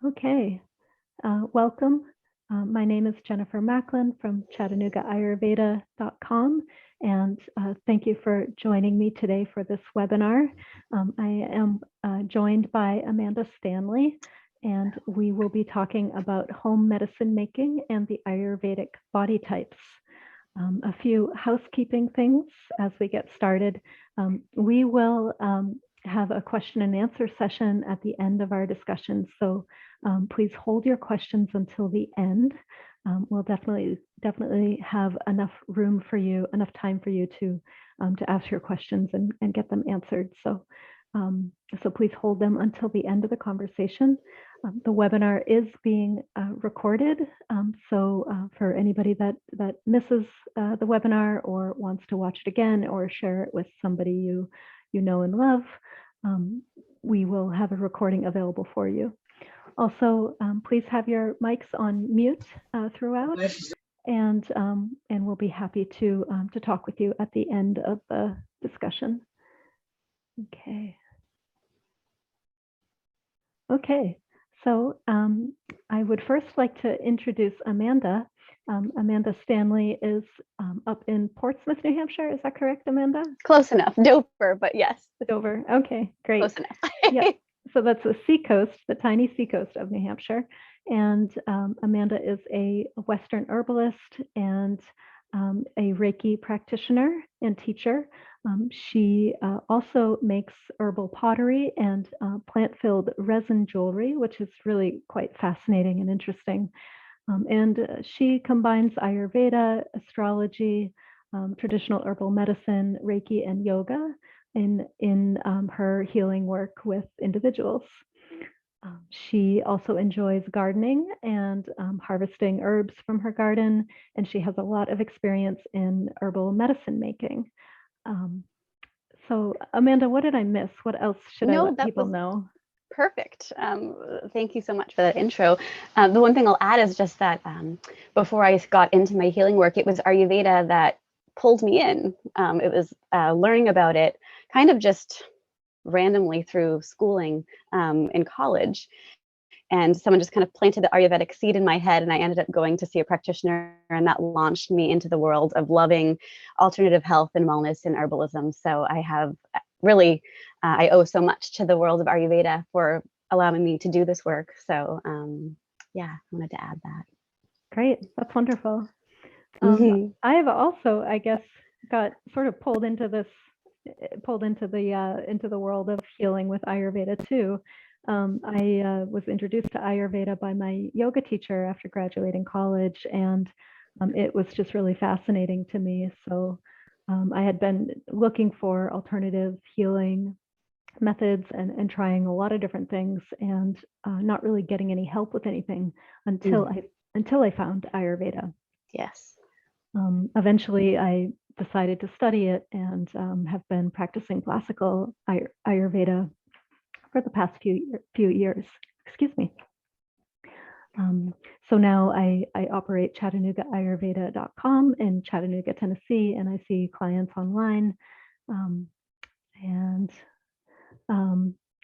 Okay, welcome. My name is Jennifer Maklan from ChattanoogaAyurveda.com, and thank you for joining me today for this webinar. I am joined by Amanda Stanley, and we will be talking about home medicine making and the Ayurvedic body types. A few housekeeping things as we get started. We will have a question and answer session at the end of our discussion. So please hold your questions until the end. We'll definitely have enough room for you, enough time for you to ask your questions and get them answered. So please hold them until the end of the conversation. The webinar is being recorded. So for anybody that misses the webinar or wants to watch it again or share it with somebody you know and love, we will have a recording available for you. Also, please have your mics on mute throughout, and we'll be happy to talk with you at the end of the discussion. Okay. So I would first like to introduce Amanda. Amanda Stanley is up in Portsmouth, New Hampshire. Is that correct, Amanda? Close enough. Dover, but yes. Dover. Okay, great. Close enough. Yeah. So that's the seacoast, the tiny seacoast of New Hampshire. And Amanda is a Western herbalist and a Reiki practitioner and teacher. She also makes herbal pottery and plant-filled resin jewelry, which is really quite fascinating and interesting. And she combines Ayurveda, astrology, traditional herbal medicine, Reiki, and yoga in her healing work with individuals. She also enjoys gardening and harvesting herbs from her garden, and she has a lot of experience in herbal medicine making. So Amanda, what did I miss? What else should I let people know? Perfect. Thank you so much for that intro. The one thing I'll add is just that before I got into my healing work, it was Ayurveda that pulled me in. It was learning about it kind of just randomly through schooling in college. And someone just kind of planted the Ayurvedic seed in my head, and I ended up going to see a practitioner, and that launched me into the world of loving alternative health and wellness and herbalism. So I have really, I owe so much to the world of Ayurveda for allowing me to do this work. So yeah, I wanted to add that. Great, that's wonderful. I have also, I guess, got sort of pulled into the world of healing with Ayurveda too. I was introduced to Ayurveda by my yoga teacher after graduating college, and it was just really fascinating to me. So I had been looking for alternative healing methods and trying a lot of different things, and not really getting any help with anything until I found Ayurveda. Yes. Eventually, I decided to study it and have been practicing classical Ayurveda for the past few years. Excuse me. So now I operate ChattanoogaAyurveda.com in Chattanooga, Tennessee, and I see clients online.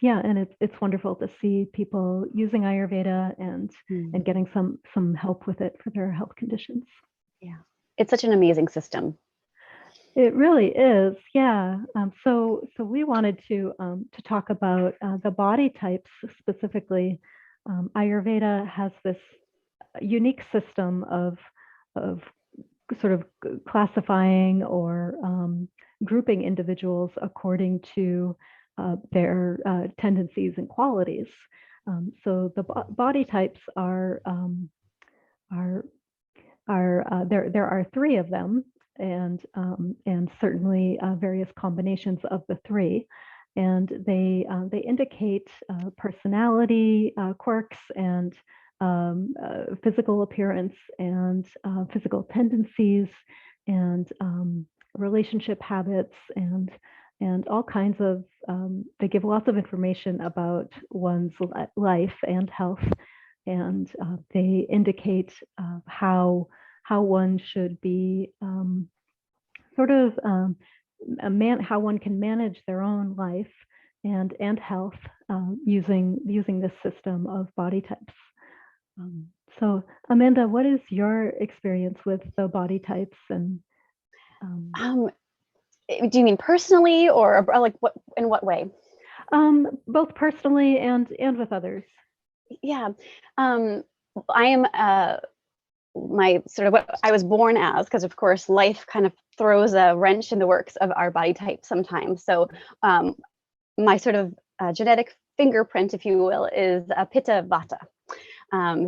Yeah, and it's wonderful to see people using Ayurveda and getting some help with it for their health conditions. Yeah, it's such an amazing system. It really is, yeah. So we wanted to talk about the body types specifically. Ayurveda has this unique system of sort of classifying or grouping individuals according to their tendencies and qualities. So the body types are there are three of them, and certainly various combinations of the three, and they indicate personality quirks and physical appearance and physical tendencies and relationship habits and all kinds of they give lots of information about one's life and health, and they indicate how one should be how one can manage their own life and health using this system of body types. So Amanda, what is your experience with the body types? And do you mean personally, or like what, in what way? Both personally and with others. Yeah, I am my sort of what I was born as, because of course life kind of throws a wrench in the works of our body type sometimes. So my sort of genetic fingerprint, if you will, is a Pitta Vata.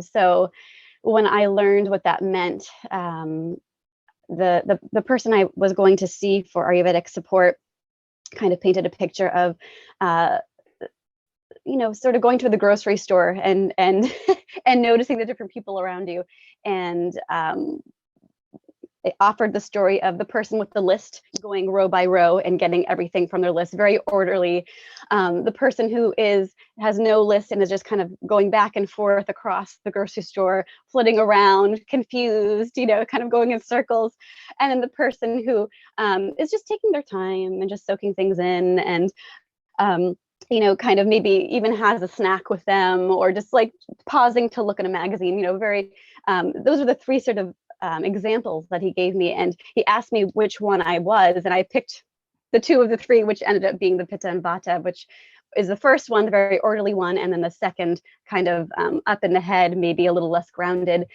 So when I learned what that meant, the person I was going to see for Ayurvedic support kind of painted a picture of sort of going to the grocery store and and noticing the different people around you, and it offered the story of the person with the list going row by row and getting everything from their list very orderly. The person who has no list and is just kind of going back and forth across the grocery store, flitting around, confused, kind of going in circles. And then the person who is just taking their time and just soaking things in, and kind of maybe even has a snack with them, or just like pausing to look at a magazine, very, those are the three sort of examples that he gave me. And he asked me which one I was, and I picked the two of the three, which ended up being the Pitta and Vata, which is the first one, the very orderly one, and then the second kind of up in the head, maybe a little less grounded.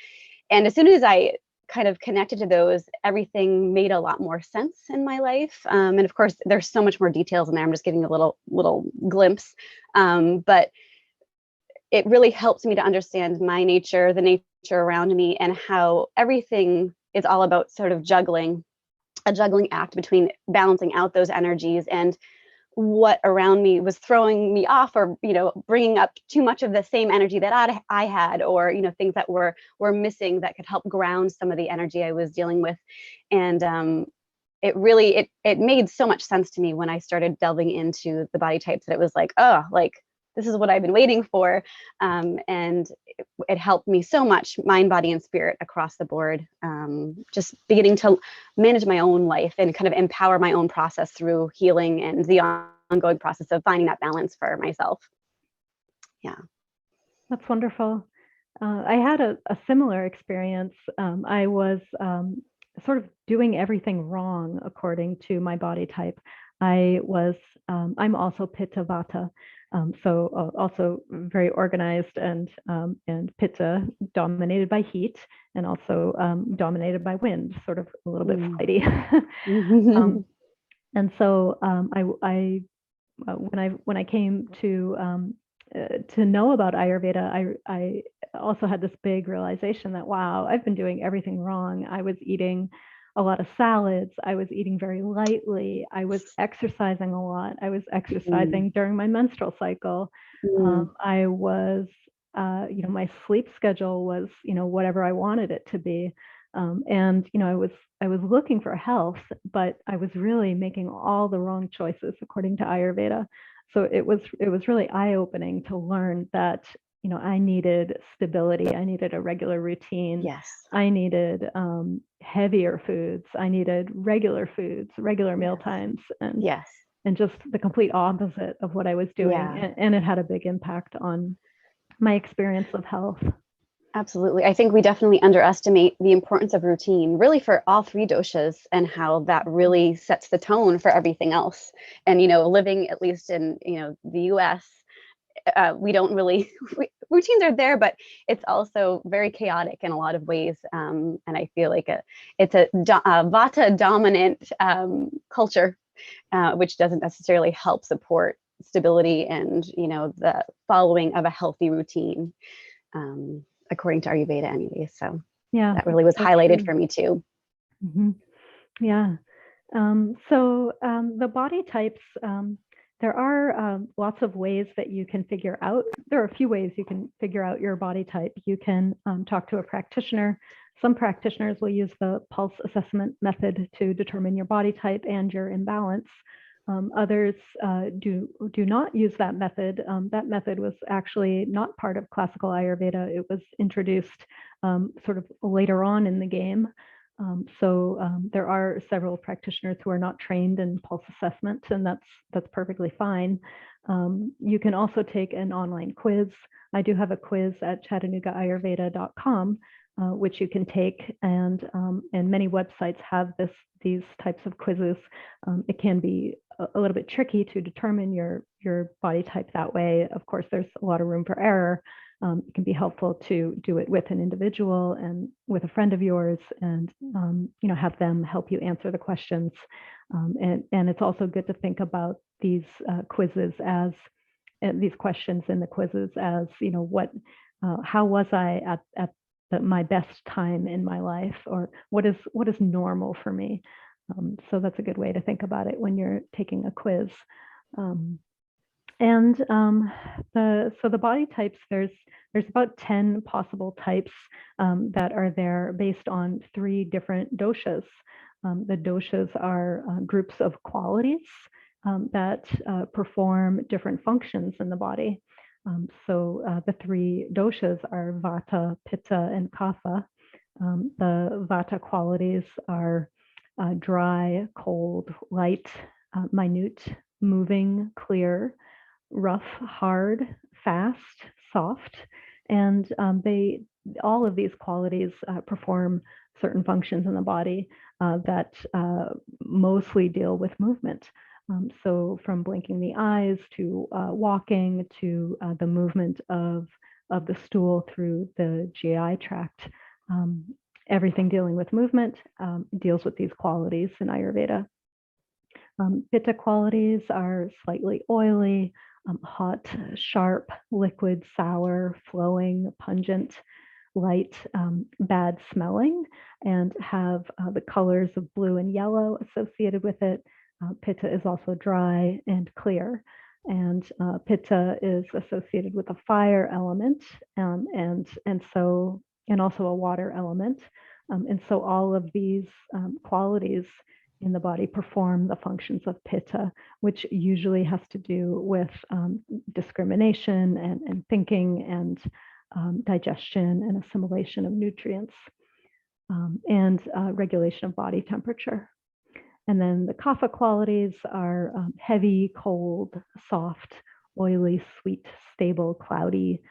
And as soon as I kind of connected to those, everything made a lot more sense in my life. And of course, there's so much more details in there. I'm just giving a little glimpse. But it really helps me to understand my nature, the nature around me, and how everything is all about sort of a juggling act between balancing out those energies, and what around me was throwing me off, or bringing up too much of the same energy that I had, or things that were missing that could help ground some of the energy I was dealing with. And it really it made so much sense to me when I started delving into the body types, that it was like, oh, like this is what I've been waiting for. And it helped me so much, mind, body, and spirit across the board. Just beginning to manage my own life and kind of empower my own process through healing and the ongoing process of finding that balance for myself. Yeah. That's wonderful. I had a similar experience. I was sort of doing everything wrong according to my body type. I'm also Pitta Vata. So also very organized, and Pitta dominated by heat, and also dominated by wind, sort of a little bit flighty. And so when I came to know about Ayurveda, I also had this big realization that, wow, I've been doing everything wrong. I was eating a lot of salads. I was eating very lightly. I was exercising a lot. I was exercising during my menstrual cycle. I was, my sleep schedule was, whatever I wanted it to be. And I was looking for health, but I was really making all the wrong choices according to Ayurveda. So it was really eye-opening to learn that I needed stability. I needed a regular routine. Yes. I needed heavier foods. I needed regular foods, regular meal times, and just the complete opposite of what I was doing. And it had a big impact on my experience of health. Absolutely. I think we definitely underestimate the importance of routine, really, for all three doshas, and how that really sets the tone for everything else. And, living at least in, the US, we don't really, routines are there, but it's also very chaotic in a lot of ways. And I feel like it's a Vata dominant culture, which doesn't necessarily help support stability and, the following of a healthy routine. According to Ayurveda anyway. So that really was highlighted for me too. Yeah. So the body types, there are lots of ways that you can figure out. There are a few ways you can figure out your body type. You can talk to a practitioner. Some practitioners will use the pulse assessment method to determine your body type and your imbalance. Others do not use that method. That method was actually not part of classical Ayurveda. It was introduced sort of later on in the game. So there are several practitioners who are not trained in pulse assessment, and that's perfectly fine. You can also take an online quiz. I do have a quiz at chattanoogaayurveda.com, which you can take, and many websites have these types of quizzes. It can be a little bit tricky to determine your body type that way. Of course, there's a lot of room for error. It can be helpful to do it with an individual and with a friend of yours, and have them help you answer the questions. And it's also good to think about these quizzes as these questions in the quizzes as, how was I at my best time in my life, or what is normal for me. So that's a good way to think about it when you're taking a quiz. The body types, there's about 10 possible types that are there based on 3 different doshas. The doshas are groups of qualities that perform different functions in the body. The 3 doshas are vata, pitta, and kapha. The vata qualities are dry, cold, light, minute, moving, clear, rough, hard, fast, soft, and all of these qualities perform certain functions in the body that mostly deal with movement. So from blinking the eyes to walking to the movement of the stool through the GI tract, everything dealing with movement deals with these qualities in Ayurveda. Pitta qualities are slightly oily, hot, sharp, liquid, sour, flowing, pungent, light, bad smelling, and have the colors of blue and yellow associated with it. Pitta is also dry and clear, and Pitta is associated with a fire element, and also a water element. And so all of these qualities in the body perform the functions of Pitta, which usually has to do with discrimination and thinking and digestion and assimilation of nutrients, and regulation of body temperature. And then the kapha qualities are heavy, cold, soft, oily, sweet, stable, cloudy,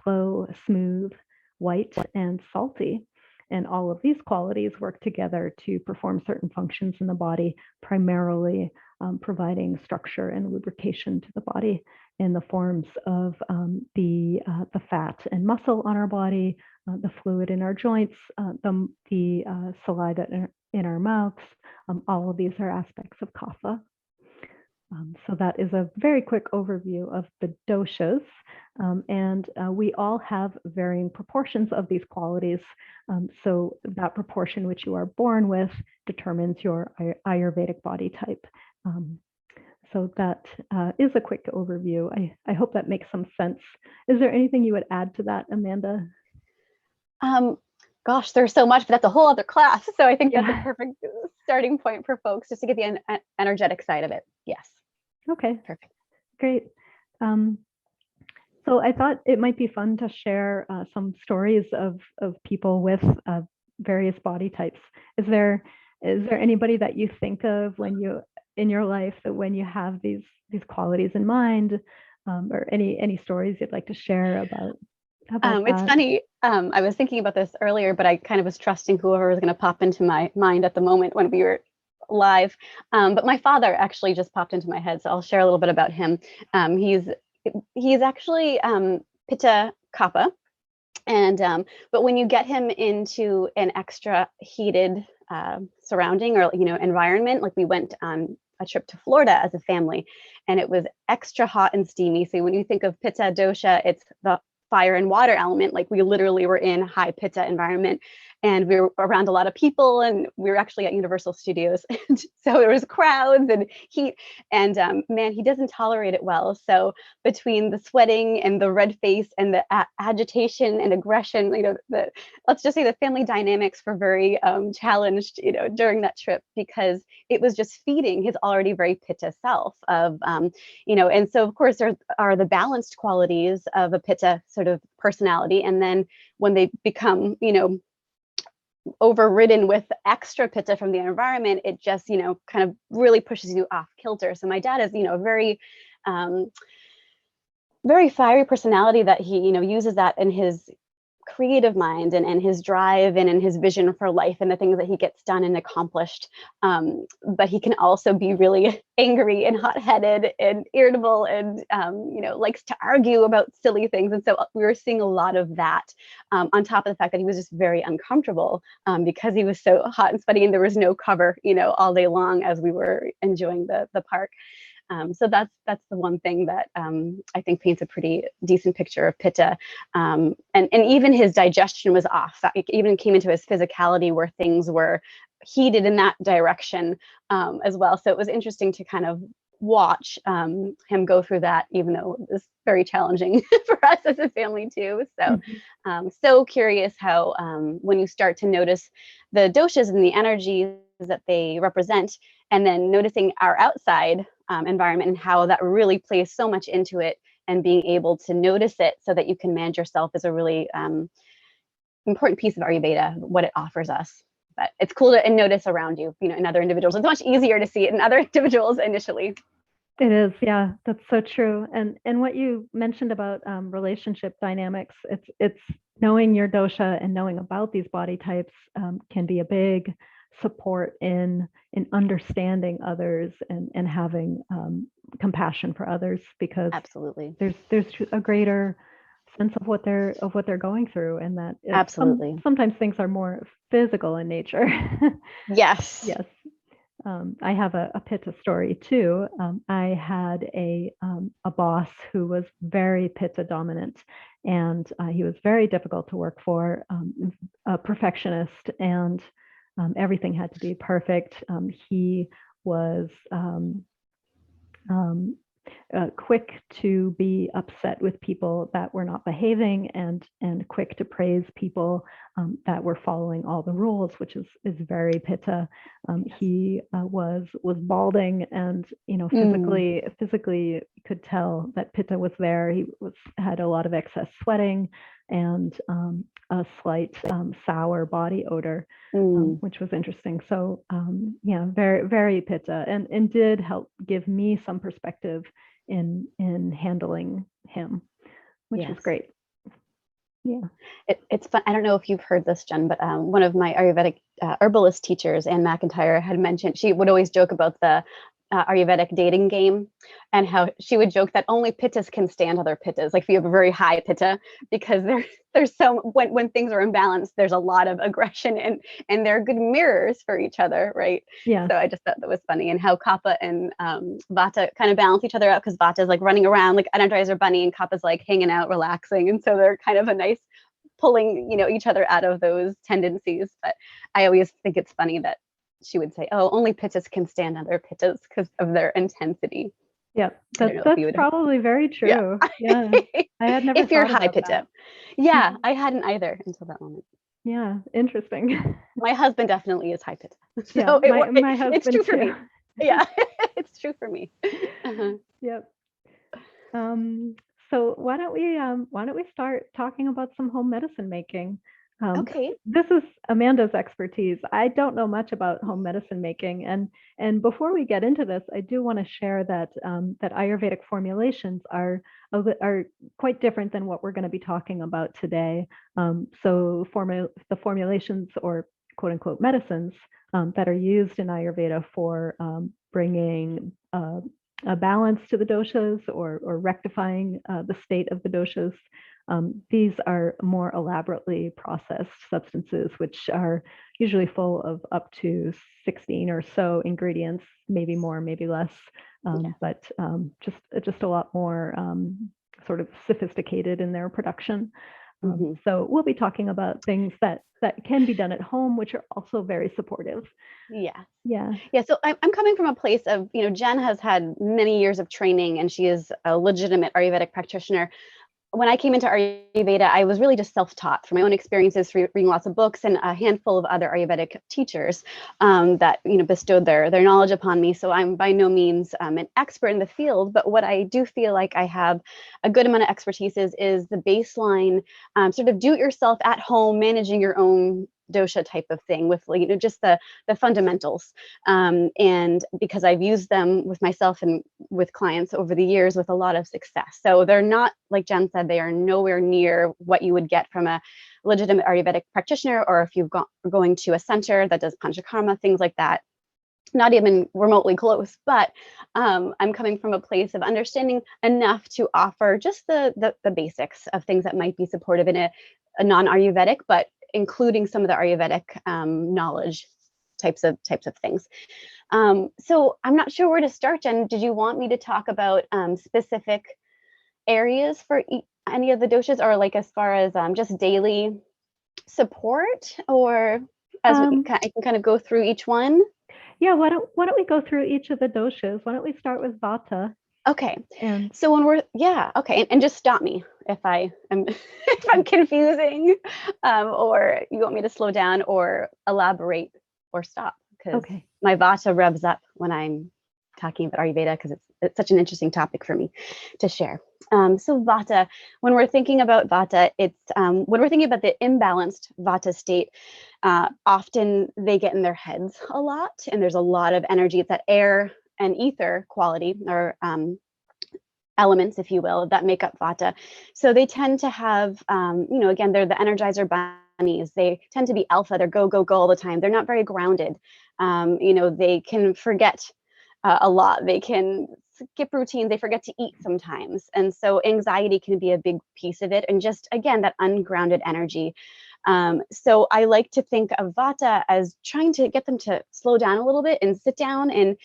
slow, smooth, white, and salty. And all of these qualities work together to perform certain functions in the body, primarily providing structure and lubrication to the body in the forms of the fat and muscle on our body, the fluid in our joints, the saliva in our mouths. All of these are aspects of kapha. So that is a very quick overview of the doshas. And we all have varying proportions of these qualities. So that proportion which you are born with determines your Ayurvedic body type. So that is a quick overview. I hope that makes some sense. Is there anything you would add to that, Amanda? Gosh, there's so much, but that's a whole other class. So I think that's a perfect starting point for folks, just to get the energetic side of it. Yes. Okay. Perfect. Great. So I thought it might be fun to share some stories of people with various body types. Is there anybody that you think of when you in your life that when you have these qualities in mind, or any stories you'd like to share about it's that? funny. I was thinking about this earlier, but I kind of was trusting whoever was going to pop into my mind at the moment when we were live. But my father actually just popped into my head, so I'll share a little bit about him. He's actually Pitta Kapha, and but when you get him into an extra heated surrounding or environment, like we went on a trip to Florida as a family, and it was extra hot and steamy. So when you think of Pitta dosha, it's the fire and water element. Like we literally were in high Pitta environment, and we were around a lot of people, and we were actually at Universal Studios. And so there was crowds and heat, and man, he doesn't tolerate it well. So between the sweating and the red face and the agitation and aggression, let's just say the family dynamics were very challenged, during that trip, because it was just feeding his already very Pitta self of, and so of course there are the balanced qualities of a Pitta sort of personality. And then when they become, overridden with extra Pitta from the environment, it just, kind of really pushes you off kilter. So my dad is, very very fiery personality that he, uses that in his creative mind and his drive and in his vision for life and the things that he gets done and accomplished. But he can also be really angry and hot-headed and irritable and, likes to argue about silly things. And so we were seeing a lot of that, on top of the fact that he was just very uncomfortable, because he was so hot and sweaty and there was no cover, all day long as we were enjoying the park. So that's the one thing that I think paints a pretty decent picture of Pitta. And even his digestion was off. That even came into his physicality where things were heated in that direction, as well. So it was interesting to kind of watch him go through that, even though it was very challenging for us as a family too. So so curious how when you start to notice the doshas and the energies that they represent, and then noticing our outside environment and how that really plays so much into it, and being able to notice it so that you can manage yourself is a really important piece of Ayurveda, what it offers us. But it's cool to notice around you, in other individuals. It's much easier to see it in other individuals initially. It is, yeah, that's so true. And what you mentioned about relationship dynamics, it's knowing your dosha and knowing about these body types can be a big support in understanding others and having compassion for others, because Absolutely. there's a greater sense of what they're going through, and that Absolutely. sometimes things are more physical in nature. Yes. Yes. I have a Pitta story too. I had a boss who was very Pitta dominant, and he was very difficult to work for, a perfectionist, and everything had to be perfect. He was quick to be upset with people that were not behaving, and quick to praise people that were following all the rules, which is very Pitta. He was balding, and physically could tell that Pitta was there. He had a lot of excess sweating and a slight sour body odor, which was interesting. So yeah, very, very Pitta, and did help give me some perspective in handling him, which was great. Yeah. It's fun. I don't know if you've heard this, Jen, but one of my Ayurvedic herbalist teachers, Anne McIntyre, had mentioned, she would always joke about the Ayurvedic dating game, and how she would joke that only Pittas can stand other Pittas. Like if you have a very high Pitta, because there's so, when things are imbalanced, there's a lot of aggression, and they're good mirrors for each other, right? Yeah. So I just thought that was funny, and how Kapha and Vata kind of balance each other out, because Vata is like running around like Energizer Bunny, and Kapha's like hanging out, relaxing, and so they're kind of a nice pulling, each other out of those tendencies. But I always think it's funny that she would say, "Oh, only Pittas can stand other Pittas because of their intensity." Yeah, that's probably very true. Yeah, I had never. If you're high Pitta, that. Yeah, I hadn't either until that moment. Yeah, interesting. My husband definitely is high Pitta. So yeah, my husband it's true too. for me. Yeah, it's true for me. Yep. So why don't we start talking about some home medicine making? Okay. This is Amanda's expertise. I don't know much about home medicine making, and before we get into this, I do want to share that that Ayurvedic formulations are quite different than what we're going to be talking about today. So the formulations, or quote unquote medicines, that are used in Ayurveda for bringing a balance to the doshas, or rectifying the state of the doshas. These are more elaborately processed substances, which are usually full of up to 16 or so ingredients, maybe more, maybe less, but just a lot more sort of sophisticated in their production. So we'll be talking about things that can be done at home, which are also very supportive. Yeah. So I'm coming from a place of, Jen has had many years of training, and she is a legitimate Ayurvedic practitioner. When I came into Ayurveda, I was really just self-taught from my own experiences, reading lots of books, and a handful of other Ayurvedic teachers that bestowed their knowledge upon me. So I'm by no means an expert in the field, but what I do feel like I have a good amount of expertise is the baseline sort of do-it-yourself at home, managing your own dosha type of thing with, you know, just the fundamentals. And because I've used them with myself and with clients over the years with a lot of success. So they're not, like Jen said, they are nowhere near what you would get from a legitimate Ayurvedic practitioner, or if you've going to a center that does panchakarma, things like that. Not even remotely close, but I'm coming from a place of understanding enough to offer just the basics of things that might be supportive in a non-Ayurvedic, but including some of the Ayurvedic knowledge types of things. So I'm not sure where to start, Jen. Did you want me to talk about specific areas for any of the doshas, or like as far as just daily support, or as I can kind of go through each one? Yeah, why don't we go through each of the doshas? Why don't we start with Vata? Okay. And so when we're, okay. And just stop me if I am, if I'm confusing, or you want me to slow down or elaborate or stop, because my Vata revs up when I'm talking about Ayurveda, because it's such an interesting topic for me to share. So Vata, when we're thinking about Vata, it's when we're thinking about the imbalanced Vata state, often they get in their heads a lot, and there's a lot of energy. It's that air and ether quality, or elements, if you will, that make up Vata. So they tend to have, you know, again, they're the energizer bunnies. They tend to be alpha. They're go, go, go all the time. They're not very grounded. You know, they can forget a lot. They can skip routines. They forget to eat sometimes. And so anxiety can be a big piece of it. And just, again, that ungrounded energy. So I like to think of Vata as trying to get them to slow down a little bit and sit down and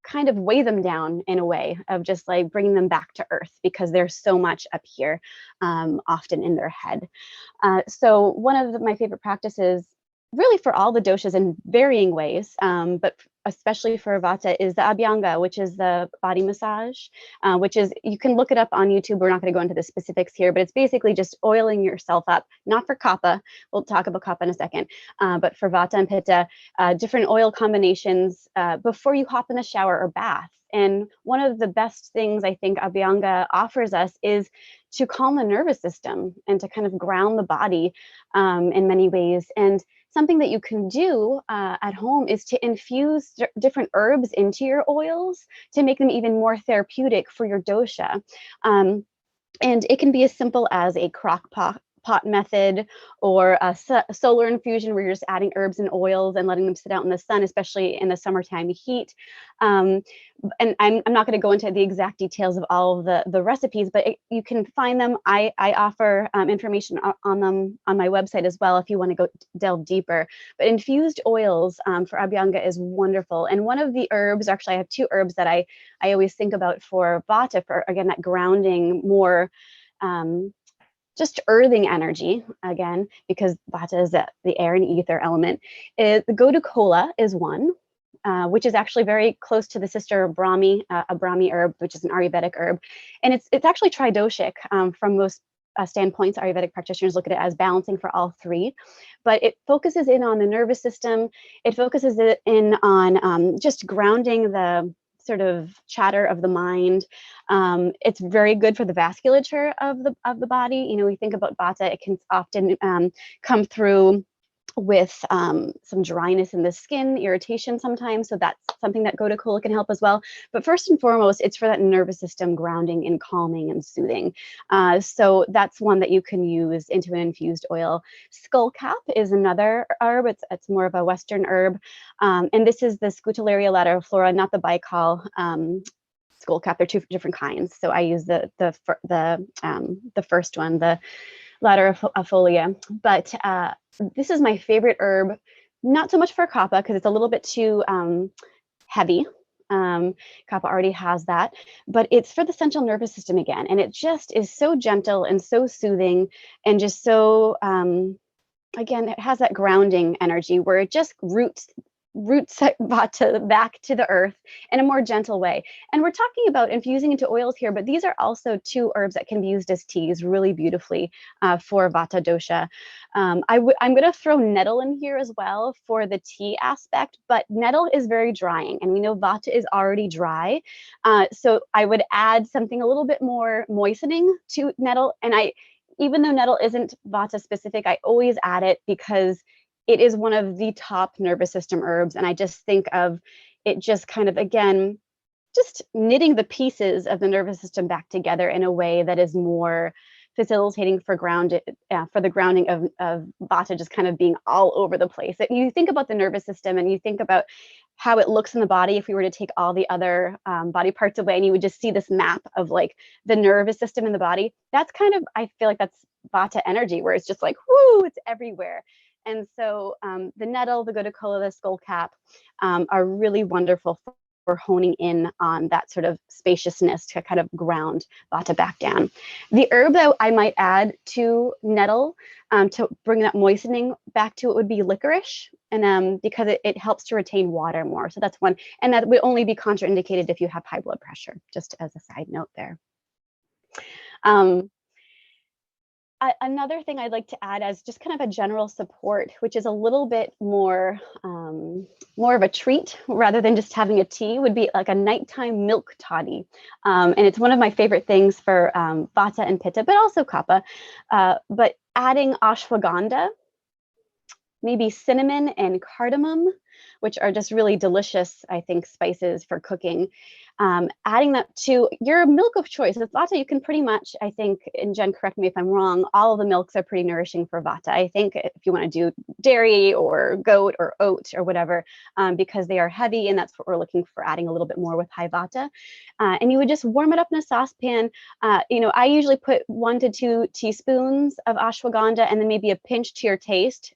kind of weigh them down in a way of just like bringing them back to earth, because there's so much up here, often in their head. So one of my favorite practices, really for all the doshas in varying ways, but especially for Vata, is the Abhyanga, which is the body massage, which is, you can look it up on YouTube. We're not going to go into the specifics here, but it's basically just oiling yourself up, not for Kapha. We'll talk about Kapha in a second, but for Vata and Pitta, different oil combinations before you hop in the shower or bath. And one of the best things I think Abhyanga offers us is to calm the nervous system and to kind of ground the body in many ways. And something that you can do at home is to infuse different herbs into your oils to make them even more therapeutic for your dosha. And it can be as simple as a crock pot method, or a solar infusion where you're just adding herbs and oils and letting them sit out in the sun, especially in the summertime heat. And I'm not going to go into the exact details of all of the recipes, but you can find them. I offer information on them on my website as well if you want to go delve deeper. But infused oils for Abhyanga is wonderful. And one of the herbs, actually I have two herbs that I always think about for Vata, for, again, that grounding, more just earthing energy, again, because Vata is the air and ether element. The Gotu kola is one, which is actually very close to the sister Brahmi, a Brahmi herb, which is an Ayurvedic herb. And it's actually tridoshic from most standpoints. Ayurvedic practitioners look at it as balancing for all three, but it focuses in on the nervous system. It focuses in on just grounding the sort of chatter of the mind. It's very good for the vasculature of the body. You know, we think about Vata, it can often come through with some dryness in the skin, irritation sometimes. So that's something that Gotu kola can help as well. But first and foremost, it's for that nervous system grounding and calming and soothing. So that's one that you can use into an infused oil. Skullcap is another herb. It's more of a Western herb. And this is the Scutellaria lateriflora, not the Baikal skullcap. They're two different kinds. So I use the first one, the laterifolia. But this is my favorite herb, not so much for Kapha because it's a little bit too heavy. Kapha already has that, but it's for the central nervous system again. And it just is so gentle and so soothing and just so, again, it has that grounding energy where it just roots Vata back to the earth in a more gentle way. And we're talking about infusing into oils here, but these are also two herbs that can be used as teas really beautifully for Vata dosha. I'm going to throw nettle in here as well for the tea aspect, but nettle is very drying, and we know Vata is already dry. So I would add something a little bit more moistening to nettle. And even though nettle isn't Vata specific, I always add it because it is one of the top nervous system herbs. And I just think of it just kind of, again, just knitting the pieces of the nervous system back together in a way that is more facilitating for the grounding of Vata just kind of being all over the place. You think about the nervous system and you think about how it looks in the body if we were to take all the other body parts away, and you would just see this map of like the nervous system in the body. That's kind of, I feel like that's Vata energy, where it's just like, whoo, it's everywhere. And so the nettle, the gotukola, the skullcap are really wonderful for honing in on that sort of spaciousness to kind of ground Vata back down. The herb that I might add to nettle to bring that moistening back to it would be licorice, and because it helps to retain water more. So that's one, and that would only be contraindicated if you have high blood pressure, just as a side note there. Another thing I'd like to add as just kind of a general support, which is a little bit more of a treat rather than just having a tea, would be like a nighttime milk toddy. And it's one of my favorite things for Vata and Pitta, but also Kapha. But adding ashwagandha, maybe cinnamon and cardamom, which are just really delicious, I think, spices for cooking. Adding that to your milk of choice. With Vata, you can pretty much, I think, and Jen, correct me if I'm wrong, all of the milks are pretty nourishing for Vata. I think if you want to do dairy or goat or oat or whatever, because they are heavy, and that's what we're looking for, adding a little bit more with high Vata. And you would just warm it up in a saucepan. I usually put 1 to 2 teaspoons of ashwagandha and then maybe a pinch to your taste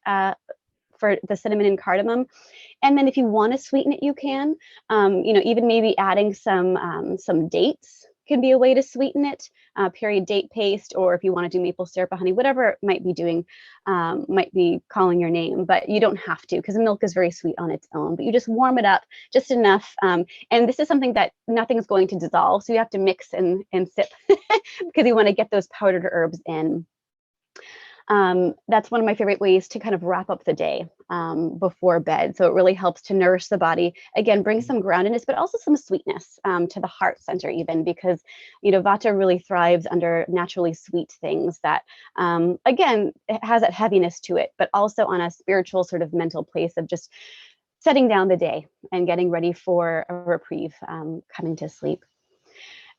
for the cinnamon and cardamom. And then if you want to sweeten it, you can, even maybe adding some dates can be a way to sweeten it, period date paste, or if you want to do maple syrup or honey, whatever it might be doing, might be calling your name, but you don't have to, because milk is very sweet on its own, but you just warm it up just enough. And this is something that nothing's going to dissolve. So you have to mix and sip because you want to get those powdered herbs in. That's one of my favorite ways to kind of wrap up the day before bed. So it really helps to nourish the body. Again, bring some groundedness, but also some sweetness to the heart center even, because, Vata really thrives under naturally sweet things that, again, it has that heaviness to it, but also on a spiritual sort of mental place of just setting down the day and getting ready for a reprieve coming to sleep.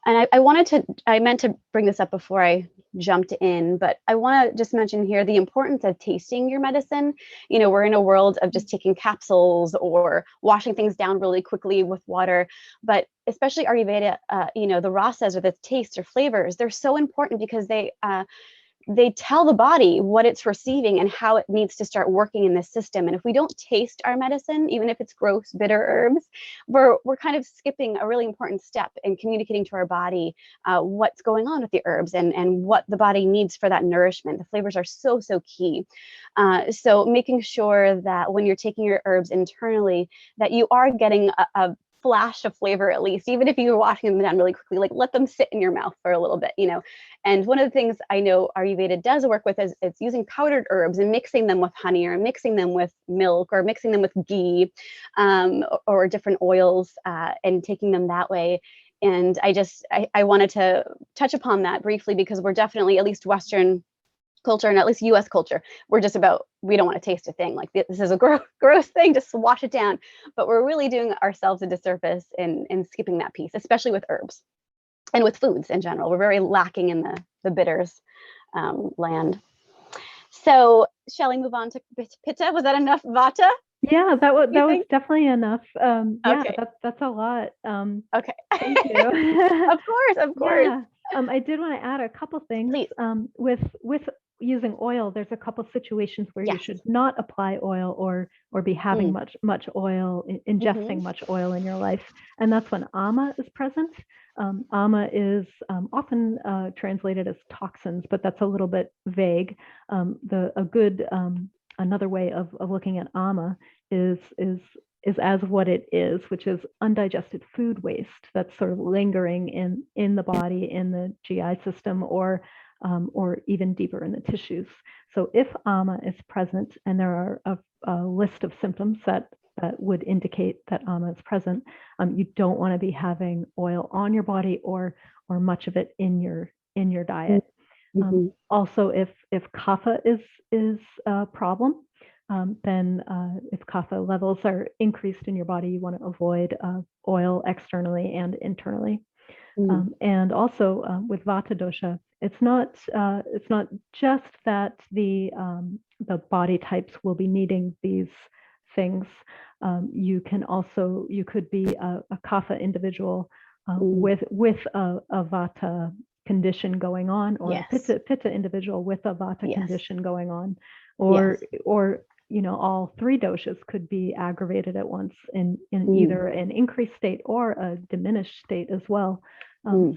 And I meant to bring this up before I jumped in, but I want to just mention here the importance of tasting your medicine. We're in a world of just taking capsules or washing things down really quickly with water, but especially Ayurveda, the rasas or the tastes or flavors, they're so important because they tell the body what it's receiving and how it needs to start working in the system. And if we don't taste our medicine, even if it's gross, bitter herbs, we're kind of skipping a really important step in communicating to our body what's going on with the herbs and what the body needs for that nourishment. The flavors are so, so key. So making sure that when you're taking your herbs internally, that you are getting a flash of flavor, at least, even if you're washing them down really quickly, like let them sit in your mouth for a little bit, And one of the things I know Ayurveda does work with is using powdered herbs and mixing them with honey or mixing them with milk or mixing them with ghee or different oils and taking them that way. And I wanted to touch upon that briefly because we're definitely, at least Western culture and at least US culture, we don't want to taste a thing. Like, this is a gross thing, just wash it down. But we're really doing ourselves a disservice in skipping that piece, especially with herbs and with foods in general. We're very lacking in the bitters land. So shall we move on to Pitta? Was that enough Vata? Yeah, that was definitely enough. Yeah, okay. That's a lot. Okay. Thank you. Of course. Yeah. I did want to add a couple things. Please. With using oil, there's a couple situations where you should not apply oil or be having much oil, ingesting much oil in your life, and that's when ama is present. Ama is often translated as toxins, but that's a little bit vague. Another way of looking at ama is as what it is, which is undigested food waste that's sort of lingering in the body, in the GI system, or even deeper in the tissues. So if ama is present, and there are a list of symptoms that would indicate that ama is present, you don't want to be having oil on your body or much of it in your diet. Also, if kapha is a problem, then if kapha levels are increased in your body, you want to avoid oil externally and internally. And also with vata dosha, it's not just that the body types will be needing these things. You could be a kapha individual with a vata condition going on, or a pitta individual with a vata condition going on, or all three doshas could be aggravated at once in either an increased state or a diminished state as well.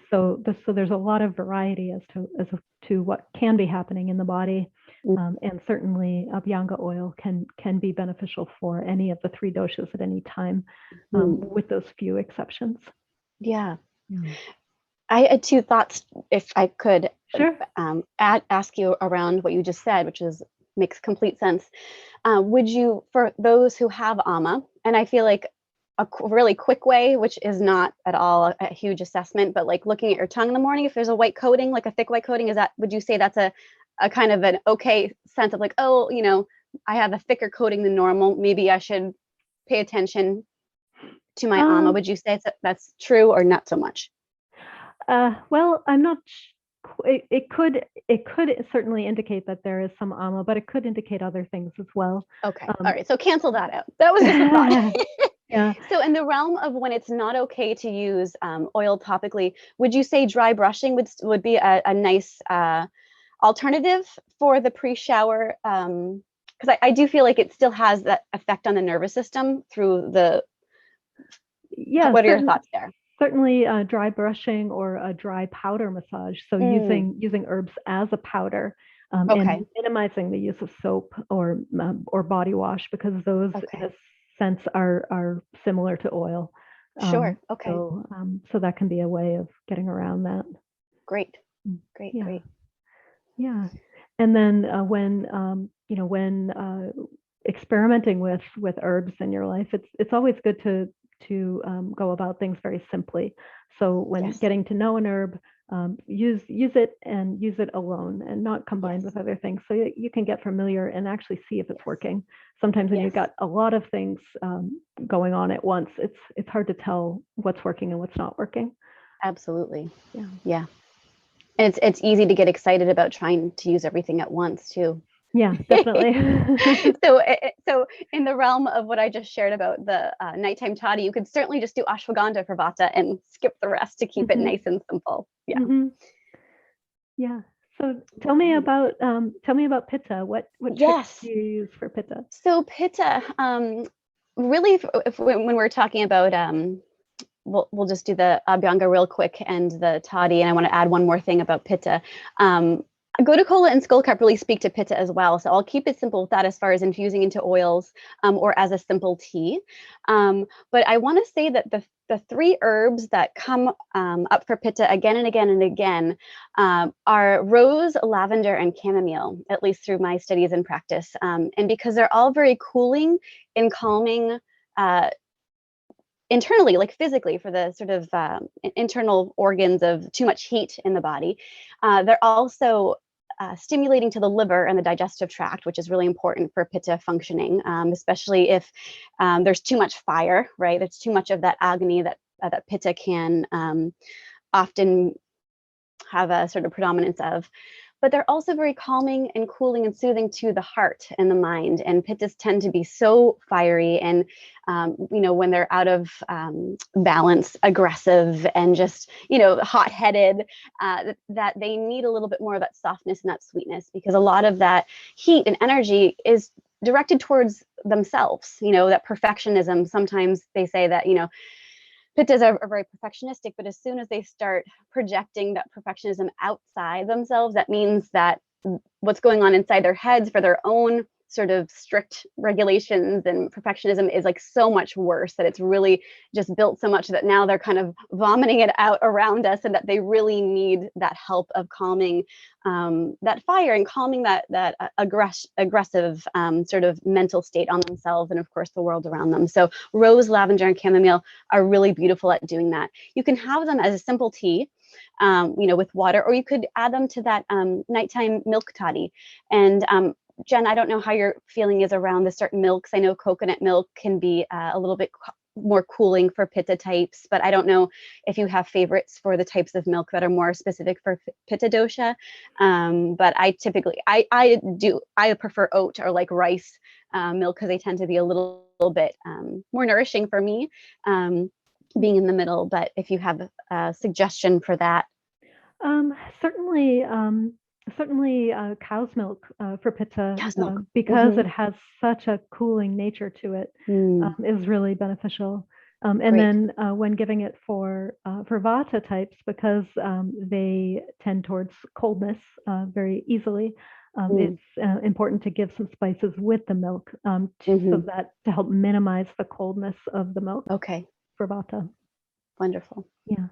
So there's a lot of variety as to what can be happening in the body, and certainly Abhyanga oil can be beneficial for any of the three doshas at any time, with those few exceptions. Yeah. I had two thoughts, if I could. Sure. Ask you around what you just said, which makes complete sense. Would you, for those who have ama, and I feel like a really quick way, which is not at all a huge assessment, but like looking at your tongue in the morning, if there's a white coating, like a thick white coating, would you say that's a kind of an okay sense of like, oh, I have a thicker coating than normal, maybe I should pay attention to my ama? Would you say that's true or not so much? Well, I'm not. It could certainly indicate that there is some ama, but it could indicate other things as well. Okay. All right. So cancel that out. That was just a thought. Yeah. So in the realm of when it's not okay to use oil topically, would you say dry brushing would be a nice alternative for the pre-shower? Because I do feel like it still has that effect on the nervous system through the. Yeah. What are your thoughts there? Certainly dry brushing or a dry powder massage. So using herbs as a powder, and minimizing the use of soap or body wash, because those in a sense are similar to oil. Sure. Okay. So that can be a way of getting around that. Great. Yeah. And then when experimenting with herbs in your life, it's always good to go about things very simply. So when getting to know an herb, use it and use it alone and not combined with other things, so you can get familiar and actually see if it's working. Sometimes when you've got a lot of things going on at once, it's hard to tell what's working and what's not working. Absolutely. Yeah. And it's easy to get excited about trying to use everything at once too. Yeah, definitely. So in the realm of what I just shared about the nighttime toddy, you could certainly just do ashwagandha for vata and skip the rest to keep it nice and simple. Yeah. Yeah. So tell me about pitta. What tricks do you use for pitta? So pitta, really, when we're talking about we'll just do the abhyanga real quick and the toddy, and I want to add one more thing about pitta. Godakola and Skullcup really speak to pitta as well, so I'll keep it simple with that as far as infusing into oils or as a simple tea. But I want to say that the three herbs that come up for pitta again and again and again are rose, lavender, and chamomile, at least through my studies and practice. And because they're all very cooling and calming internally, like physically, for the sort of internal organs of too much heat in the body. They're also stimulating to the liver and the digestive tract, which is really important for pitta functioning, especially if there's too much fire, right? There's too much of that agony that pitta can often have a sort of predominance of. But they're also very calming and cooling and soothing to the heart and the mind. And pittas tend to be so fiery and, when they're out of balance, aggressive, and just, hot-headed, that they need a little bit more of that softness and that sweetness, because a lot of that heat and energy is directed towards themselves, that perfectionism. Sometimes they say that, pittas are very perfectionistic, but as soon as they start projecting that perfectionism outside themselves, that means that what's going on inside their heads for their own sort of strict regulations and perfectionism is like so much worse, that it's really just built so much that now they're kind of vomiting it out around us, and that they really need that help of calming that fire and calming that aggressive sort of mental state on themselves and of course the world around them. So rose, lavender, and chamomile are really beautiful at doing that. You can have them as a simple tea. with water, or you could add them to that nighttime milk toddy. And Jen, I don't know how your feeling is around the certain milks. I know coconut milk can be a little bit more cooling for Pitta types, but I don't know if you have favorites for the types of milk that are more specific for Pitta dosha. But I typically, I prefer oat or like rice milk, because they tend to be a little bit more nourishing for me, being in the middle. But if you have a suggestion for that. Certainly, cow's milk for Pitta, Cow's milk. because it has such a cooling nature to it, is really beneficial. And Great. then when giving it for Vata types, because they tend towards coldness very easily, it's important to give some spices with the milk so that to help minimize the coldness of the milk. Okay. For Vata. Wonderful. Yeah.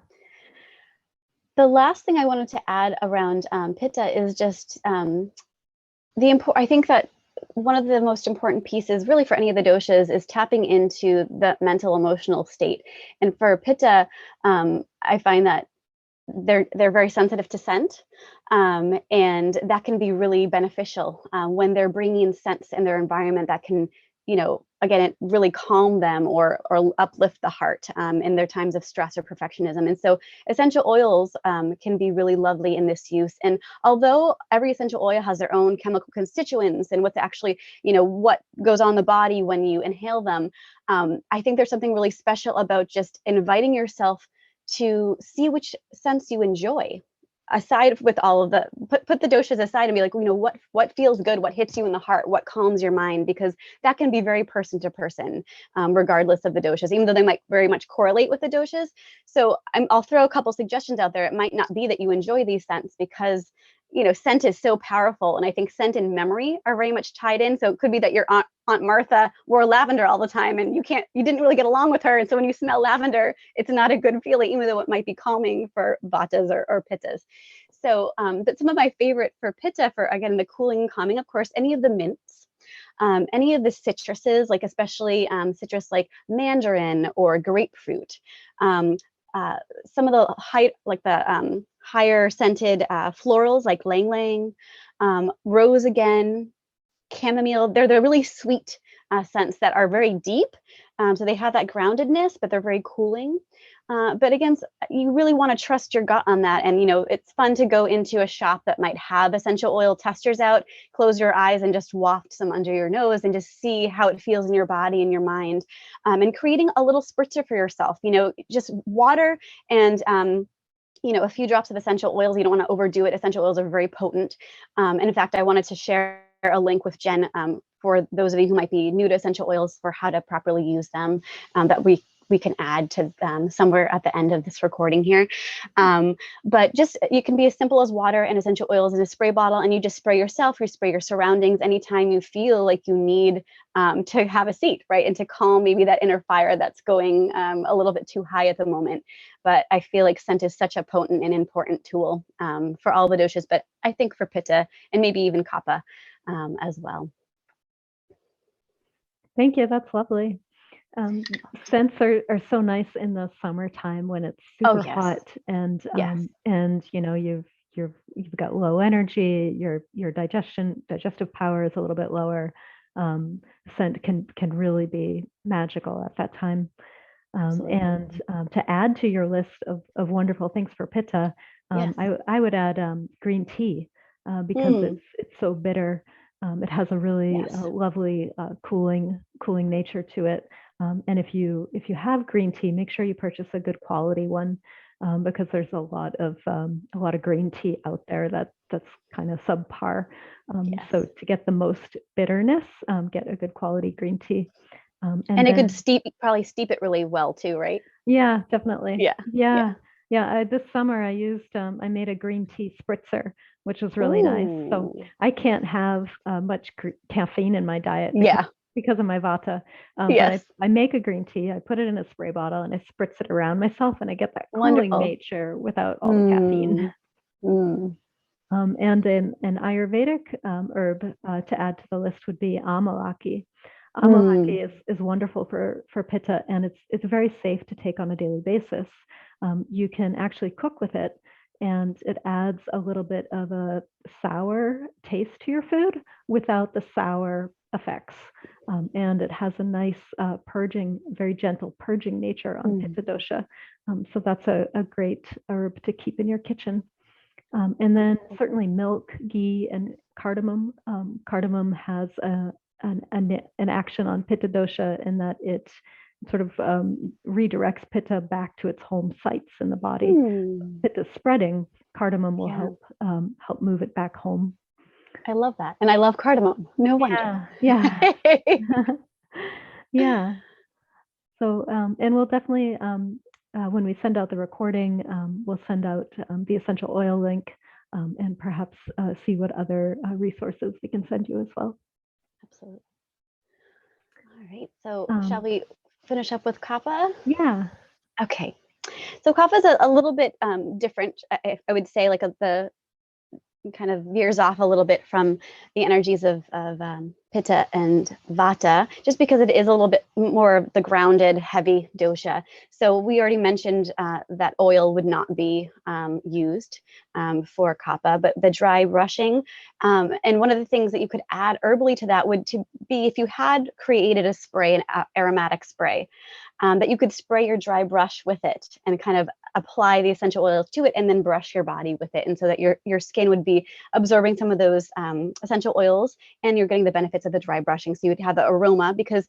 The last thing I wanted to add around Pitta is just I think that one of the most important pieces really for any of the doshas is tapping into the mental emotional state. And for Pitta, I find that they're very sensitive to scent, and that can be really beneficial when they're bringing scents in their environment that can, again, it really calm them or uplift the heart in their times of stress or perfectionism. And so essential oils can be really lovely in this use. And although every essential oil has their own chemical constituents and what's actually, what goes on the body when you inhale them, I think there's something really special about just inviting yourself to see which scents you enjoy. Aside with all of the, put the doshas aside and be like, what feels good, what hits you in the heart, what calms your mind, because that can be very person to person, regardless of the doshas, even though they might very much correlate with the doshas. So I'll throw a couple suggestions out there. It might not be that you enjoy these scents because, scent is so powerful. And I think scent and memory are very much tied in. So it could be that your Aunt Martha wore lavender all the time and you didn't really get along with her. And so when you smell lavender, it's not a good feeling, even though it might be calming for Vatas or Pittas. So, but some of my favorite for Pitta, for again, the cooling and calming, of course, any of the mints, any of the citruses, like especially citrus like mandarin or grapefruit. Some of the higher scented florals like lang lang, rose again, chamomile. They're the really sweet scents that are very deep. So they have that groundedness, but they're very cooling. But again, you really want to trust your gut on that. And, it's fun to go into a shop that might have essential oil testers out, close your eyes and just waft some under your nose and just see how it feels in your body and your mind. And creating a little spritzer for yourself, just water and a few drops of essential oils. You don't want to overdo it. Essential oils are very potent. And in fact, I wanted to share a link with Jen for those of you who might be new to essential oils for how to properly use them, that we can add to somewhere at the end of this recording here. But just, you can be as simple as water and essential oils in a spray bottle, and you just spray yourself, you spray your surroundings anytime you feel like you need to have a seat, right? And to calm maybe that inner fire that's going a little bit too high at the moment. But I feel like scent is such a potent and important tool for all the doshas, but I think for Pitta and maybe even Kapha as well. Thank you. That's lovely. Scents are so nice in the summertime when it's super hot and you've got low energy, your digestive power is a little bit lower. Scent can really be magical at that time. And to add to your list of wonderful things for Pitta, I would add green tea because it's so bitter. It has a really lovely cooling nature to it. And if you have green tea, make sure you purchase a good quality one, because there's a lot of green tea out there that's kind of subpar. So to get the most bitterness, get a good quality green tea. And then, it could probably steep it really well too, right? Yeah, definitely. Yeah. This summer I made a green tea spritzer, which was really nice. So I can't have much caffeine in my diet because of my Vata. But I make a green tea, I put it in a spray bottle and I spritz it around myself and I get that cooling nature without all the caffeine. And an Ayurvedic herb to add to the list would be amalaki. Amalaki is wonderful for Pitta, and it's very safe to take on a daily basis. You can actually cook with it, and it adds a little bit of a sour taste to your food without the sour effects. And it has a nice purging, very gentle purging nature on Pitta dosha. So that's a great herb to keep in your kitchen. And then certainly milk, ghee, and cardamom. Cardamom has an action on Pitta dosha in that it sort of redirects Pitta back to its home sites in the body. Pitta spreading, cardamom will help move it back home. I love that. And I love cardamom. No wonder. Yeah. Yeah. So, and we'll definitely, when we send out the recording, we'll send out the essential oil link and perhaps see what other resources we can send you as well. Absolutely. All right. So shall we finish up with kapha? Yeah. Okay. So kapha is a little bit different. I would say like the kind of veers off a little bit from the energies of pitta and vata, just because it is a little bit more of the grounded, heavy dosha. So we already mentioned that oil would not be used for kapha, but the dry brushing. And one of the things that you could add herbally to that would be if you had created a spray, an aromatic spray, that you could spray your dry brush with it and kind of apply the essential oils to it and then brush your body with it. And so that your skin would be absorbing some of those essential oils and you're getting the benefits of the dry brushing. So you would have the aroma, because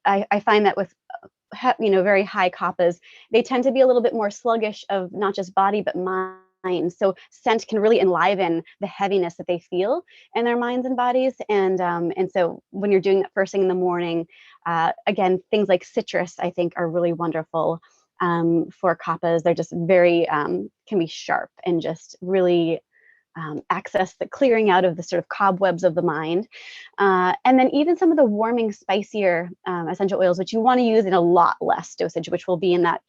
I find that with very high kaphas, they tend to be a little bit more sluggish of not just body, but mind. So scent can really enliven the heaviness that they feel in their minds and bodies. And so when you're doing that first thing in the morning, again, things like citrus, I think, are really wonderful for kaphas. They're just very, can be sharp and just really access the clearing out of the sort of cobwebs of the mind. And then even some of the warming, spicier essential oils, which you want to use in a lot less dosage, which will be in that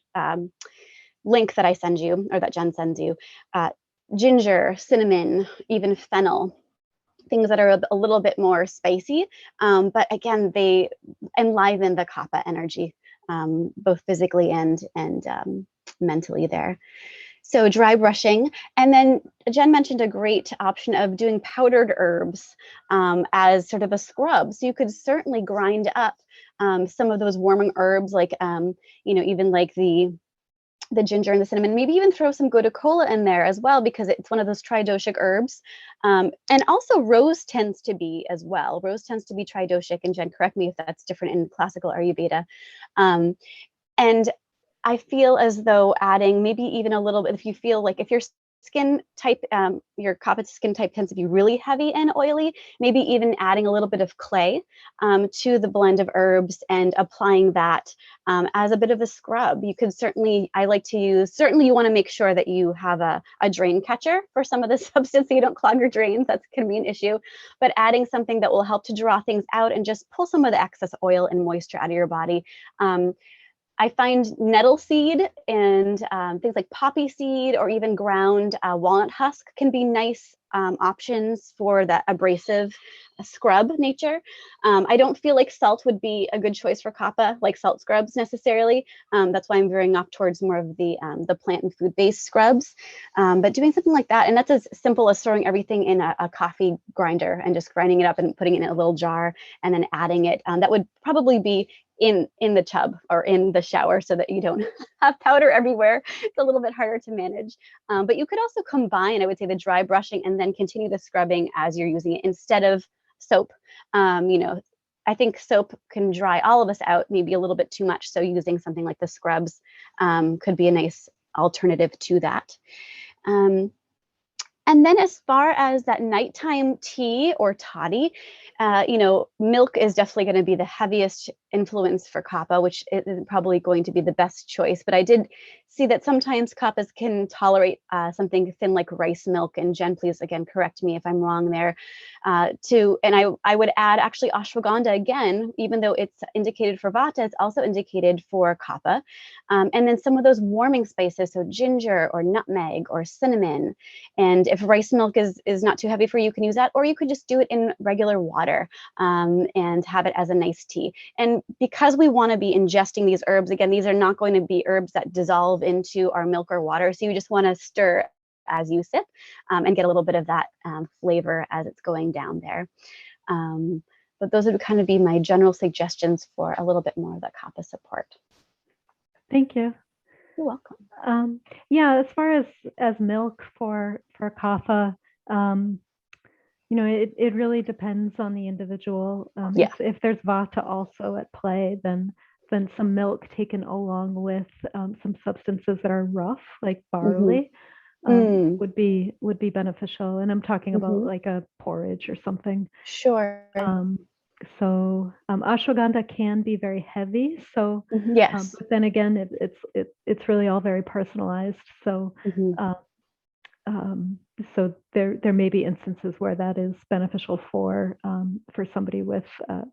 link that I send you, or that Jen sends you. Ginger, cinnamon, even fennel, things that are a little bit more spicy, but again, they enliven the kapha energy, both physically and mentally there. So dry brushing. And then Jen mentioned a great option of doing powdered herbs as sort of a scrub. So you could certainly grind up some of those warming herbs, like, even like the ginger and the cinnamon, maybe even throw some gotu kola in there as well, because it's one of those tridoshic herbs. And also rose tends to be as well. Rose tends to be tridoshic, and Jen, correct me if that's different in classical Ayurveda. And I feel as though adding maybe even a little bit, if you feel like if your skin type, your kapha skin type tends to be really heavy and oily, maybe even adding a little bit of clay to the blend of herbs and applying that as a bit of a scrub. You could certainly, I like to use, certainly you want to make sure that you have a drain catcher for some of the substance so you don't clog your drains. That's can be an issue. But adding something that will help to draw things out and just pull some of the excess oil and moisture out of your body. I find nettle seed and things like poppy seed or even ground walnut husk can be nice options for that abrasive scrub nature. I don't feel like salt would be a good choice for kapha, like salt scrubs necessarily. That's why I'm veering off towards more of the plant and food-based scrubs. But doing something like that, and that's as simple as throwing everything in a coffee grinder and just grinding it up and putting it in a little jar and then adding it. That would probably be in the tub or in the shower so that you don't have powder everywhere. It's a little bit harder to manage. But you could also combine, I would say, the dry brushing and then continue the scrubbing as you're using it instead of soap. I think soap can dry all of us out maybe a little bit too much. So using something like the scrubs could be a nice alternative to that. And then as far as that nighttime tea or toddy, milk is definitely going to be the heaviest influence for kapha, which is probably going to be the best choice. But I did see that sometimes kaphas can tolerate something thin like rice milk. And Jen, please, again, correct me if I'm wrong there. And I would add actually ashwagandha again, even though it's indicated for vata, it's also indicated for kapha. And then some of those warming spices, so ginger or nutmeg or cinnamon. And if rice milk is not too heavy for you, you can use that, or you could just do it in regular water and have it as a nice tea. And because we want to be ingesting these herbs, again, these are not going to be herbs that dissolve into our milk or water. So you just want to stir as you sip, and get a little bit of that flavor as it's going down there. But those would kind of be my general suggestions for a little bit more of the kapha support. Thank you. You're welcome. Yeah, as far as milk for kapha, you know, it really depends on the individual. If there's vata also at play, then some milk taken along with some substances that are rough, like barley, would be beneficial. And I'm talking about like a porridge or something. Sure. So ashwagandha can be very heavy. So yes. but then again, it's really all very personalized. So so there may be instances where that is beneficial for somebody with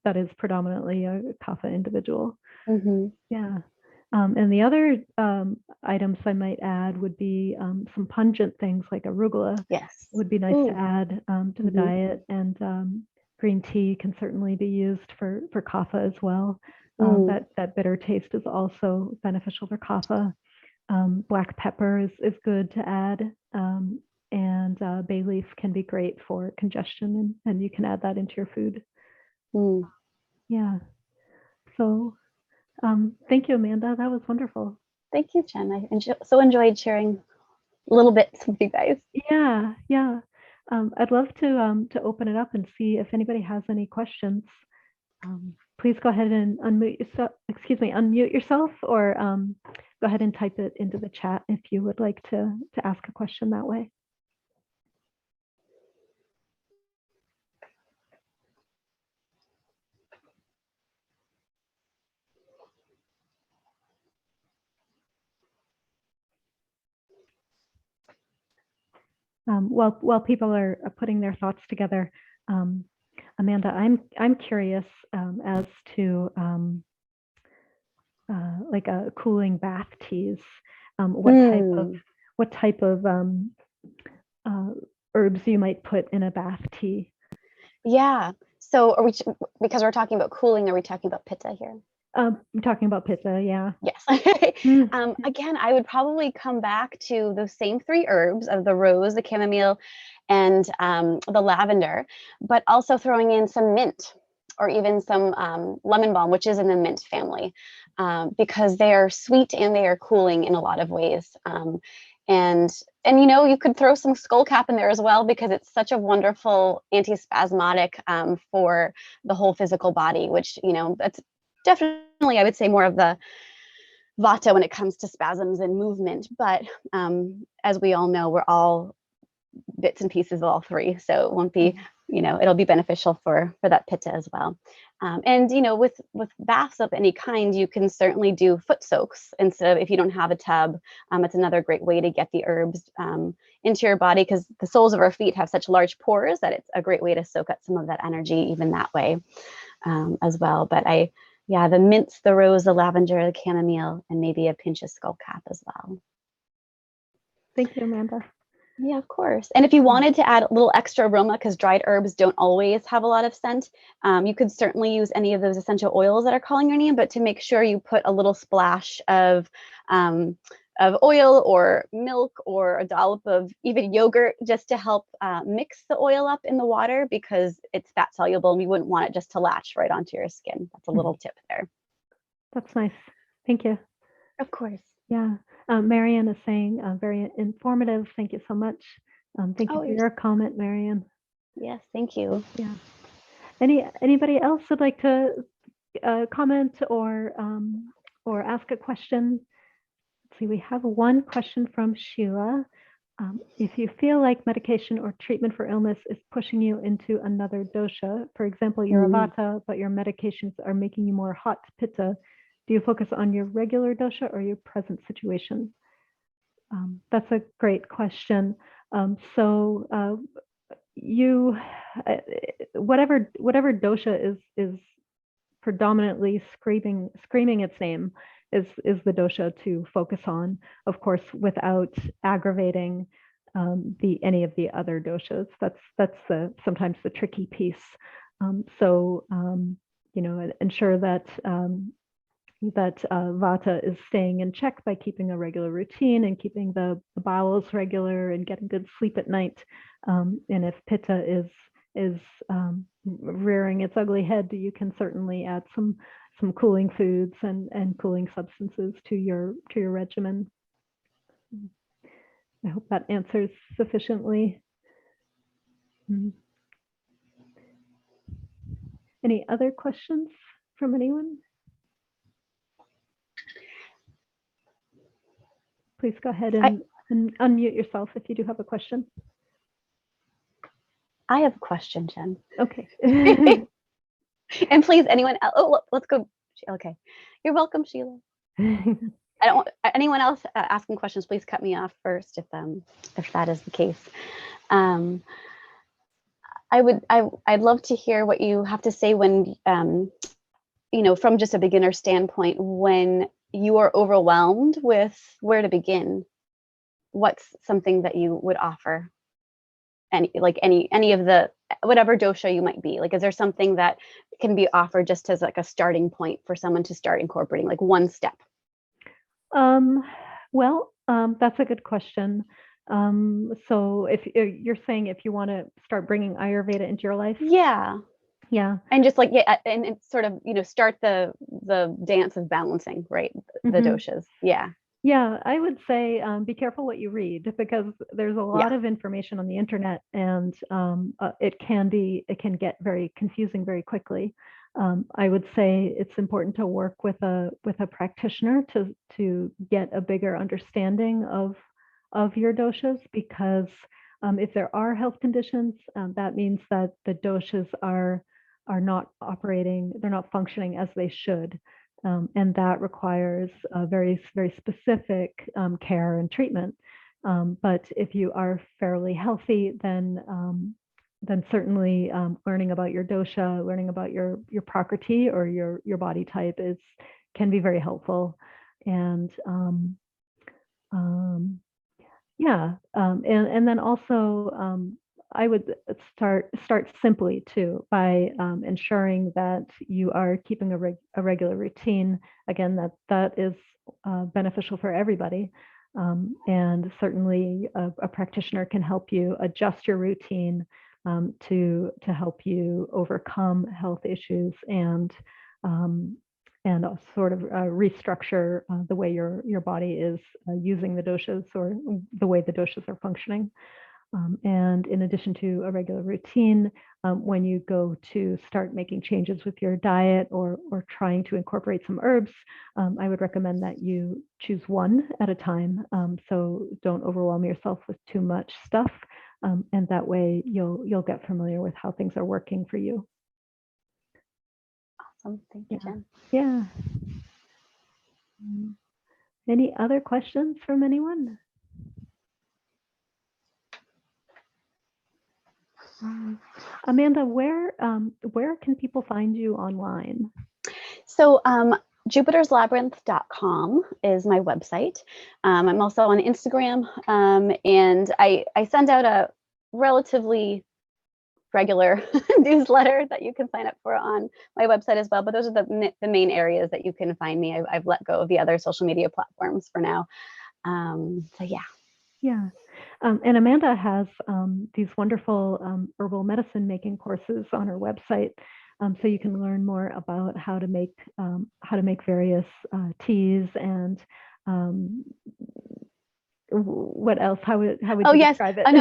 that is predominantly a kapha individual. Yeah. And the other items I might add would be some pungent things like arugula. Yes. Would be nice to add to the diet, and green tea can certainly be used for kapha as well. That bitter taste is also beneficial for kapha. Black pepper is good to add, and bay leaf can be great for congestion, and you can add that into your food. Yeah. So thank you, Amanda. That was wonderful. Thank you, Jen. I so enjoyed sharing little bits with you guys. Yeah, yeah. I'd love to open it up and see if anybody has any questions. Please go ahead and unmute yourself, or go ahead and type it into the chat if you would like to ask a question that way. While people are putting their thoughts together, Amanda, I'm curious as to like a cooling bath teas. What type of herbs you might put in a bath tea? Yeah. So are we, because we're talking about cooling, are we talking about pitta here? I'm talking about pitta, yeah. Yes. Again, I would probably come back to those same three herbs of the rose, the chamomile, and the lavender, but also throwing in some mint or even some lemon balm, which is in the mint family, because they are sweet and they are cooling in a lot of ways. And you know, you could throw some skullcap in there as well, because it's such a wonderful antispasmodic for the whole physical body, which, you know, that's definitely, I would say, more of the vata when it comes to spasms and movement. But as we all know, we're all bits and pieces of all three. So it won't be, you know, it'll be beneficial for that pitta as well. And, you know, with baths of any kind, you can certainly do foot soaks instead of, if you don't have a tub. It's another great way to get the herbs into your body, because the soles of our feet have such large pores that it's a great way to soak up some of that energy even that way as well. But yeah, the mints, the rose, the lavender, the chamomile, and maybe a pinch of skullcap as well. Thank you, Amanda. Yeah, of course. And if you wanted to add a little extra aroma, because dried herbs don't always have a lot of scent, you could certainly use any of those essential oils that are calling your name, but to make sure you put a little splash of oil or milk or a dollop of even yogurt, just to help mix the oil up in the water, because it's fat soluble and we wouldn't want it just to latch right onto your skin. That's a little tip there. That's nice. Thank you. Of course. Yeah. Marianne is saying very informative. Thank you so much. Thank you for your comment, Marianne. Yes, thank you. Yeah. Anybody else would like to comment or ask a question? Let's see, we have one question from Sheila. If you feel like medication or treatment for illness is pushing you into another dosha, for example, you're a vata, but your medications are making you more hot pitta, do you focus on your regular dosha or your present situation? That's a great question. So you, whatever dosha is predominantly screaming its name is the dosha to focus on, of course, without aggravating any of the other doshas. That's sometimes the tricky piece. So you know, ensure that that Vata is staying in check by keeping a regular routine and keeping the bowels regular and getting good sleep at night. And if Pitta is rearing its ugly head, you can certainly add some cooling foods and cooling substances to your regimen. I hope that answers sufficiently. Any other questions from anyone? Please go ahead and unmute yourself if you do have a question. I have a question, Jen. Okay. And please, anyone else? Oh, let's go. Okay. You're welcome, Sheila. I don't want anyone else asking questions. Please cut me off first if that is the case. I'd love to hear what you have to say when, from just a beginner standpoint, when you are overwhelmed with where to begin. What's something that you would offer? Any of the whatever dosha you might be, like, is there something that can be offered just as like a starting point for someone to start incorporating, like one step? That's a good question. So if you're saying if you want to start bringing Ayurveda into your life, yeah, and just like and sort of start the dance of balancing, right, the doshas, Yeah, I would say be careful what you read, because there's a lot of information on the internet, and it can get very confusing very quickly. I would say it's important to work with a practitioner to get a bigger understanding of your doshas, because if there are health conditions, that means that the doshas are not operating, they're not functioning as they should. And that requires a very, very specific care and treatment. But if you are fairly healthy, then certainly learning about your dosha, learning about your prakriti or your body type can be very helpful. And and then also I would start simply too by ensuring that you are keeping a regular routine. Again, that is beneficial for everybody, and certainly a practitioner can help you adjust your routine to help you overcome health issues and sort of restructure the way your body is using the doshas, or the way the doshas are functioning. And in addition to a regular routine, when you go to start making changes with your diet or trying to incorporate some herbs, I would recommend that you choose one at a time. So don't overwhelm yourself with too much stuff. And that way you'll get familiar with how things are working for you. Awesome. Thank you, Jen. Yeah. Any other questions from anyone? Amanda, where can people find you online? So jupiterslabyrinth.com is my website. I'm also on Instagram, and I send out a relatively regular newsletter that you can sign up for on my website as well. But those are the main areas that you can find me. I've let go of the other social media platforms for now. So yeah. Yeah. And Amanda has these wonderful herbal medicine making courses on her website, so you can learn more about how to make various teas and what else? How would you describe it? A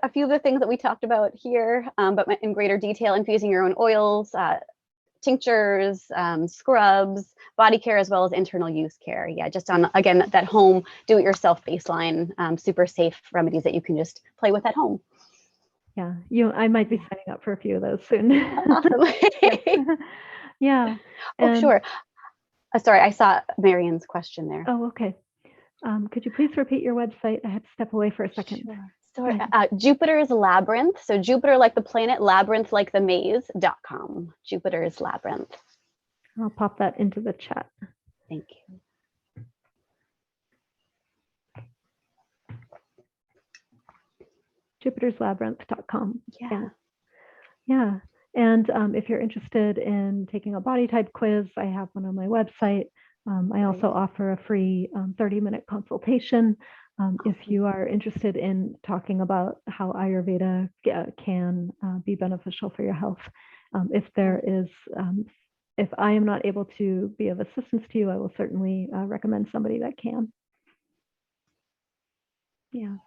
few of the things that we talked about here, but in greater detail: infusing your own oils, tinctures, scrubs, body care, as well as internal use care. Yeah, just on, again, that home do-it-yourself baseline, super safe remedies that you can just play with at home. Yeah, I might be signing up for a few of those soon. Awesome. Yeah. Oh, sure. Sorry, I saw Marion's question there. Oh, okay. Could you please repeat your website? I had to step away for a second. Sure. Sorry, Jupiter's Labyrinth. So Jupiter like the planet, labyrinth like the maze.com. Jupiter's Labyrinth. I'll pop that into the chat. Thank you. Jupiterslabyrinth.com. Yeah. Yeah. And if you're interested in taking a body type quiz, I have one on my website. I also offer a free 30-minute consultation if you are interested in talking about how Ayurveda can be beneficial for your health. If I am not able to be of assistance to you, I will certainly recommend somebody that can. Yeah.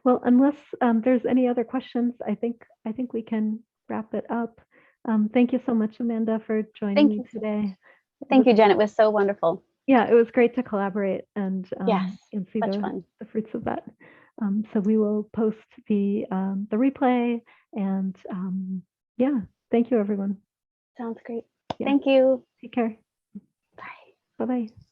Well, unless there's any other questions, I think we can wrap it up. Thank you so much, Amanda, for joining me today. Thank you, Jen. It was so wonderful. Yeah, it was great to collaborate and Yes, see such fun. the fruits of that. So we will post the replay, and yeah, thank you, everyone. Sounds great. Yeah. Thank you. Take care. Bye. Bye-bye.